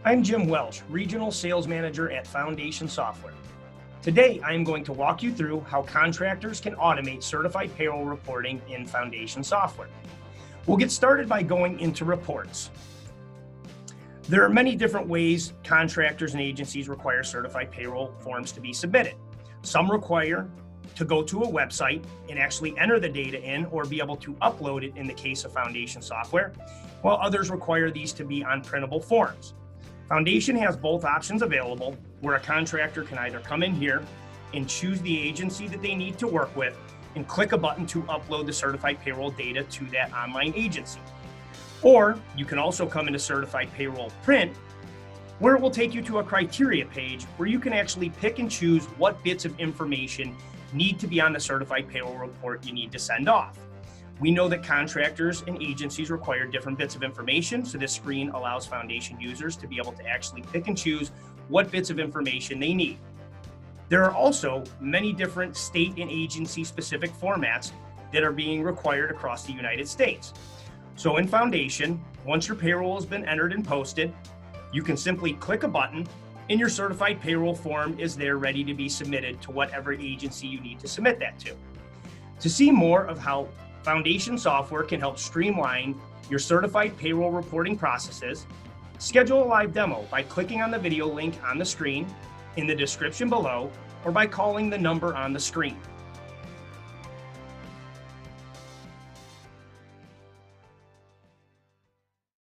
I'm Jim Welsh, Regional Sales Manager at Foundation Software. Today, I am going to walk you through how contractors can automate certified payroll reporting in Foundation Software. We'll get started by going into reports. There are many different ways contractors and agencies require certified payroll forms to be submitted. Some require to go to a website and actually enter the data in or be able to upload it in the case of Foundation Software, while others require these to be on printable forms. Foundation has both options available, where a contractor can either come in here and choose the agency that they need to work with and click a button to upload the certified payroll data to that online agency. Or you can also come into Certified Payroll Print, where it will take you to a criteria page where you can actually pick and choose what bits of information need to be on the certified payroll report you need to send off. We know that contractors and agencies require different bits of information, so this screen allows Foundation users to be able to actually pick and choose what bits of information they need. There are also many different state and agency specific formats that are being required across the United States. So in Foundation, once your payroll has been entered and posted, you can simply click a button and your certified payroll form is there ready to be submitted to whatever agency you need to submit that to. To see more of how Foundation Software can help streamline your certified payroll reporting processes, schedule a live demo by clicking on the video link on the screen, in the description below, or by calling the number on the screen.